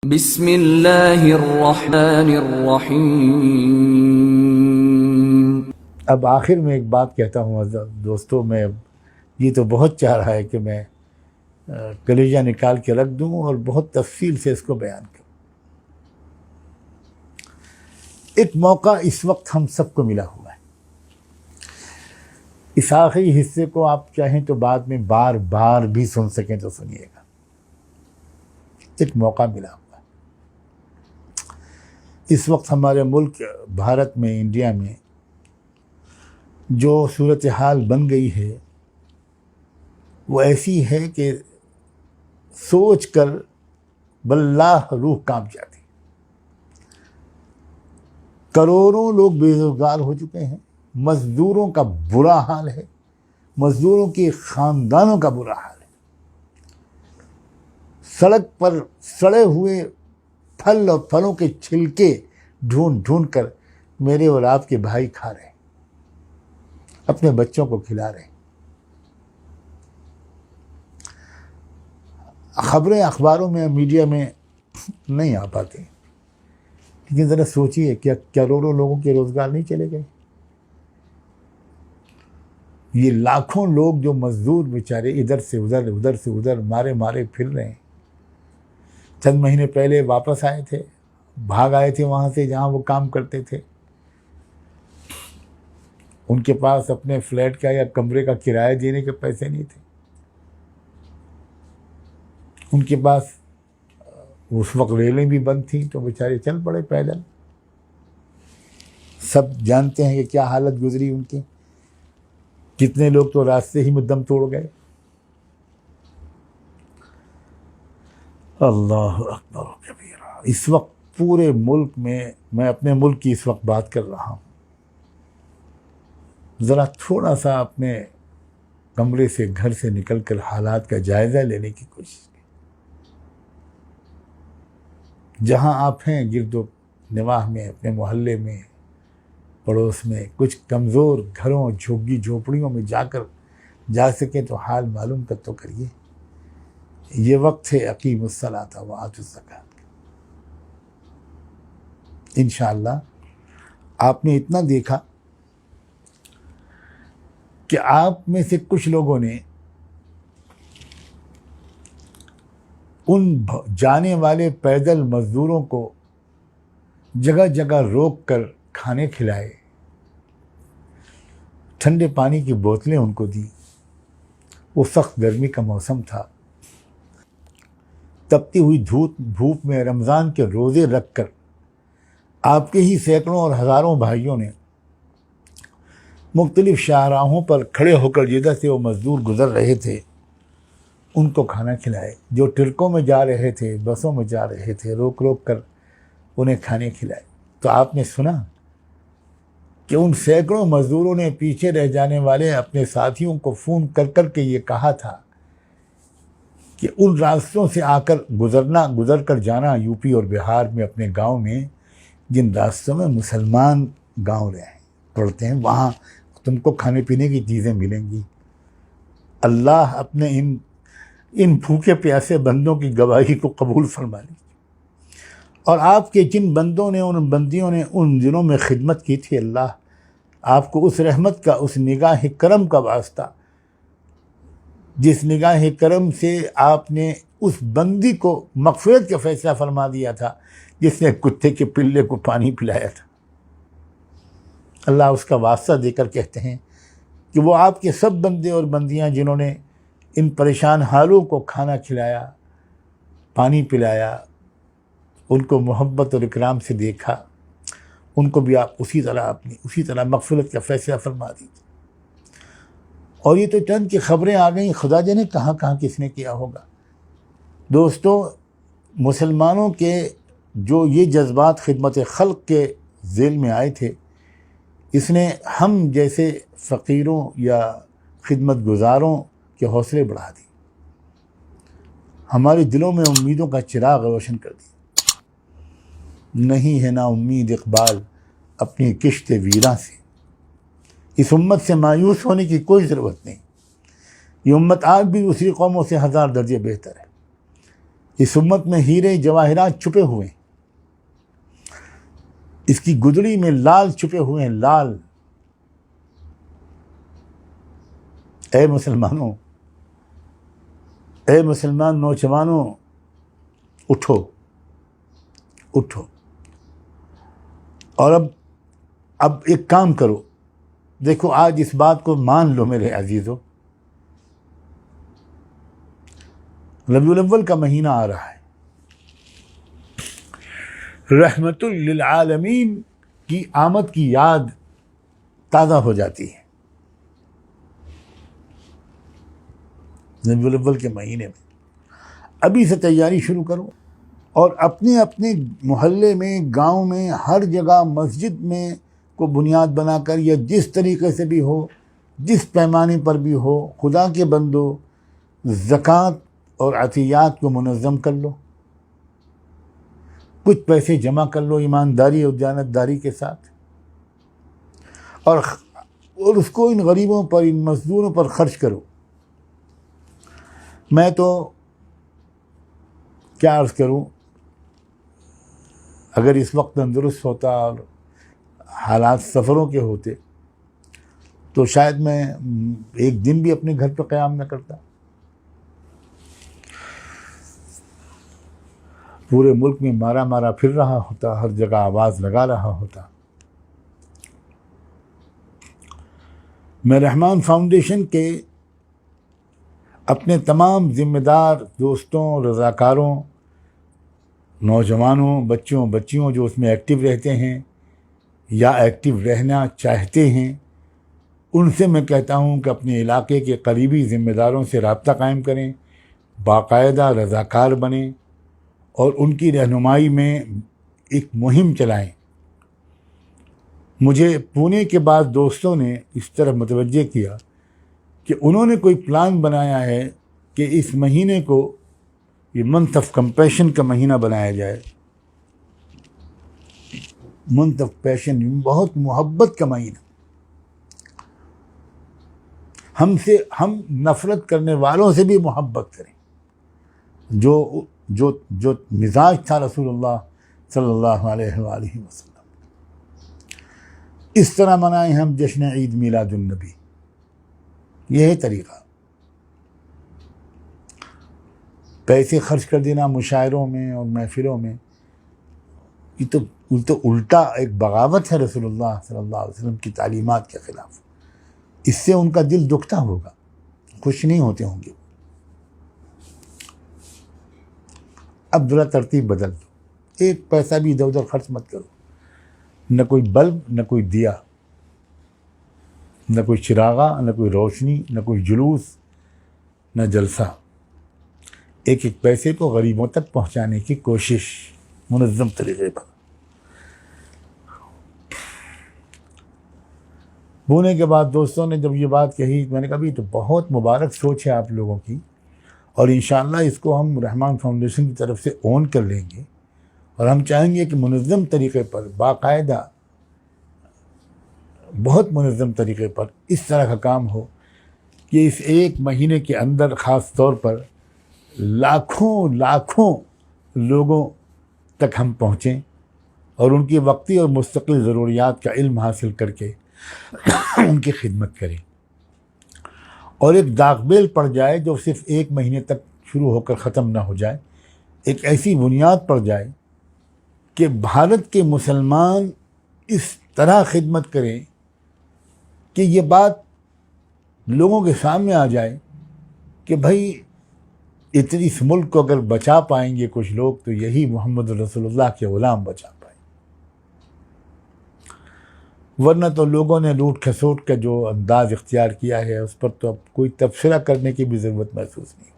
بسم اللہ الرحمن الرحیم۔ اب آخر میں ایک بات کہتا ہوں دوستوں، میں یہ تو بہت چاہ رہا ہے کہ میں کلیجہ نکال کے رکھ دوں اور بہت تفصیل سے اس کو بیان کروں۔ ایک موقع اس وقت ہم سب کو ملا ہوا ہے، اس آخری حصے کو آپ چاہیں تو بعد میں بار بار بھی سن سکیں تو سنیے گا۔ ایک موقع ملا ہوا ہے اس وقت ہمارے ملک بھارت میں، انڈیا میں جو صورتحال بن گئی ہے وہ ایسی ہے کہ سوچ کر باللہ روح کانپ جاتی۔ کروڑوں لوگ بے روزگار ہو چکے ہیں، مزدوروں کا برا حال ہے، مزدوروں کے خاندانوں کا برا حال ہے۔ سڑک پر سڑے ہوئے پھل اور پھلوں کے چھلکے ڈھونڈ ڈھونڈ کر میرے اور آپ کے بھائی کھا رہے ہیں، اپنے بچوں کو کھلا رہے ہیں۔ خبریں اخباروں میں، میڈیا میں نہیں آ پاتی، لیکن ذرا سوچیے کیا کروڑوں لوگوں کے روزگار نہیں چلے گئے؟ یہ لاکھوں لوگ جو مزدور بیچارے ادھر سے ادھر، ادھر سے ادھر مارے مارے پھر رہے ہیں۔ چند مہینے پہلے واپس آئے تھے، بھاگ آئے تھے وہاں سے جہاں وہ کام کرتے تھے۔ ان کے پاس اپنے فلیٹ کا یا کمرے کا کرایہ دینے کے پیسے نہیں تھے، ان کے پاس اس وقت ریلیں بھی بند تھیں، تو بیچارے چل پڑے پیدل۔ سب جانتے ہیں کہ کیا حالت گزری ان کی، کتنے لوگ تو راستے ہی میں دم توڑ گئے۔ اللہ اکبر کبیرہ۔ اس وقت پورے ملک میں اپنے ملک کی اس وقت بات کر رہا ہوں، ذرا تھوڑا سا اپنے کمرے سے، گھر سے نکل کر حالات کا جائزہ لینے کی کوشش کی۔ جہاں آپ ہیں گرد و نواح میں، اپنے محلے میں، پڑوس میں، کچھ کمزور گھروں، جھگی جھوپڑیوں میں جا سکیں تو حال معلوم کر تو کریے۔ یہ وقت ہے اقیموا الصلاۃ وآتوا الزکاۃ۔ انشاءاللہ آپ نے اتنا دیکھا کہ آپ میں سے کچھ لوگوں نے ان جانے والے پیدل مزدوروں کو جگہ جگہ روک کر کھانے کھلائے، ٹھنڈے پانی کی بوتلیں ان کو دی۔ وہ سخت گرمی کا موسم تھا، تپتی ہوئی دھوپ میں رمضان کے روزے رکھ کر آپ کے ہی سینکڑوں اور ہزاروں بھائیوں نے مختلف شاہراہوں پر کھڑے ہو کر جدھر سے وہ مزدور گزر رہے تھے ان کو کھانا کھلائے۔ جو ٹرکوں میں جا رہے تھے، بسوں میں جا رہے تھے، روک روک کر انہیں کھانے کھلائے۔ تو آپ نے سنا کہ ان سینکڑوں مزدوروں نے پیچھے رہ جانے والے اپنے ساتھیوں کو فون کر کر کے یہ کہا تھا کہ ان راستوں سے گزر کر جانا، یو پی اور بہار میں اپنے گاؤں میں جن راستوں میں مسلمان گاؤں پڑتے ہیں، وہاں تم کو کھانے پینے کی چیزیں ملیں گی۔ اللہ اپنے ان بھوکے پیاسے بندوں کی گواہی کو قبول فرما لی، اور آپ کے جن بندوں نے، ان بندیوں نے ان دنوں میں خدمت کی تھی، اللہ آپ کو اس رحمت کا، اس نگاہ کرم کا واسطہ، جس نگاہ کرم سے آپ نے اس بندی کو مغفرت کا فیصلہ فرما دیا تھا جس نے کتے کے پلے کو پانی پلایا تھا، اللہ اس کا واسطہ دے کر کہتے ہیں کہ وہ آپ کے سب بندے اور بندیاں جنہوں نے ان پریشان حالوں کو کھانا کھلایا، پانی پلایا، ان کو محبت اور اکرام سے دیکھا، ان کو بھی آپ اسی طرح مغفرت کا فیصلہ فرما دیجیے۔ اور یہ تو چند کی خبریں آ گئیں، خدا جانے کہاں کہاں کس نے کیا ہوگا۔ دوستو، مسلمانوں کے جو یہ جذبات خدمت خلق کے ذیل میں آئے تھے، اس نے ہم جیسے فقیروں یا خدمت گزاروں کے حوصلے بڑھا دی، ہمارے دلوں میں امیدوں کا چراغ روشن کر دی۔ نہیں ہے نا امید اقبال اپنی کشت ویراں سے، اس امت سے مایوس ہونے کی کوئی ضرورت نہیں، یہ امت آج بھی دوسری قوموں سے 1000 درجے بہتر ہے۔ اس امت میں ہیرے جواہرات چھپے ہوئے ہیں، اس کی گدڑی میں لال چھپے ہوئے ہیں، لال۔ اے مسلمانوں، اے مسلمان نوجوانوں، اٹھو اٹھو، اور اب ایک کام کرو۔ دیکھو آج اس بات کو مان لو میرے عزیزو، ربیع الاول کا مہینہ آ رہا ہے، رحمت للعالمین کی آمد کی یاد تازہ ہو جاتی ہے ربیع الاول کے مہینے میں۔ ابھی سے تیاری شروع کرو، اور اپنے اپنے محلے میں، گاؤں میں، ہر جگہ مسجد میں کو بنیاد بنا کر، یا جس طریقے سے بھی ہو، جس پیمانے پر بھی ہو، خدا کے بندو زکوٰۃ اور عطیات کو منظم کر لو، کچھ پیسے جمع کر لو ایمانداری اور دیانتداری کے ساتھ، اور اس کو ان غریبوں پر، ان مزدوروں پر خرچ کرو۔ میں تو کیا عرض کروں، اگر اس وقت تندرست ہوتا اور حالات سفروں کے ہوتے تو شاید میں ایک دن بھی اپنے گھر پہ قیام نہ کرتا۔ پورے ملک میں مارا مارا پھر رہا ہوتا، ہر جگہ آواز لگا رہا ہوتا۔ میں رحمان فاؤنڈیشن کے اپنے تمام ذمہ دار دوستوں، رضاکاروں، نوجوانوں، بچیوں جو اس میں ایکٹیو رہتے ہیں یا ایکٹیو رہنا چاہتے ہیں، ان سے میں کہتا ہوں کہ اپنے علاقے کے قریبی ذمہ داروں سے رابطہ قائم کریں، باقاعدہ رضاکار بنیں، اور ان کی رہنمائی میں ایک مہم چلائیں۔ مجھے پونے کے بعد دوستوں نے اس طرح متوجہ کیا کہ انہوں نے کوئی پلان بنایا ہے کہ اس مہینے کو یہ منتھ آف کمپیشن کا مہینہ بنایا جائے۔ منتھ آف پیشن، بہت محبت کا مہینہ۔ ہم نفرت کرنے والوں سے بھی محبت کریں، جو مزاج تھا رسول اللہ صلی اللہ علیہ وآلہ وسلم۔ اس طرح منائیں ہم جشن عید میلاد النبی، یہ ہے طریقہ۔ پیسے خرچ کر دینا مشاعروں میں اور محفلوں میں، یہ تو الٹا ایک بغاوت ہے رسول اللہ صلی اللہ علیہ وسلم کی تعلیمات کے خلاف۔ اس سے ان کا دل دکھتا ہوگا، خوش نہیں ہوتے ہوں گے۔ اب ذرا ترتیب بدل دو، ایک پیسہ بھی ادھر ادھر خرچ مت کرو، نہ کوئی بلب، نہ کوئی دیا، نہ کوئی چراغا، نہ کوئی روشنی، نہ کوئی جلوس، نہ جلسہ۔ ایک ایک پیسے کو غریبوں تک پہنچانے کی کوشش منظم طریقے پر۔ بونے کے بعد دوستوں نے جب یہ بات کہی، میں نے کہا بھی تو بہت مبارک سوچ ہے آپ لوگوں کی، اور انشاءاللہ اس کو ہم رحمان فاؤنڈیشن کی طرف سے اون کر لیں گے، اور ہم چاہیں گے کہ منظم طریقے پر، باقاعدہ بہت منظم طریقے پر اس طرح کا کام ہو کہ اس ایک مہینے کے اندر خاص طور پر لاکھوں لوگوں تک ہم پہنچیں، اور ان کی وقتی اور مستقل ضروریات کا علم حاصل کر کے ان کی خدمت کریں، اور ایک داغ بیل پڑ جائے جو صرف ایک مہینے تک شروع ہو کر ختم نہ ہو جائے، ایک ایسی بنیاد پڑ جائے کہ بھارت کے مسلمان اس طرح خدمت کریں کہ یہ بات لوگوں کے سامنے آ جائے کہ بھائی اس ملک کو اگر بچا پائیں گے کچھ لوگ تو یہی محمد رسول اللہ کے غلام بچا پائیں، ورنہ تو لوگوں نے لوٹ کھسوٹ کا جو انداز اختیار کیا ہے اس پر تو اب کوئی تبصرہ کرنے کی بھی ضرورت محسوس نہیں۔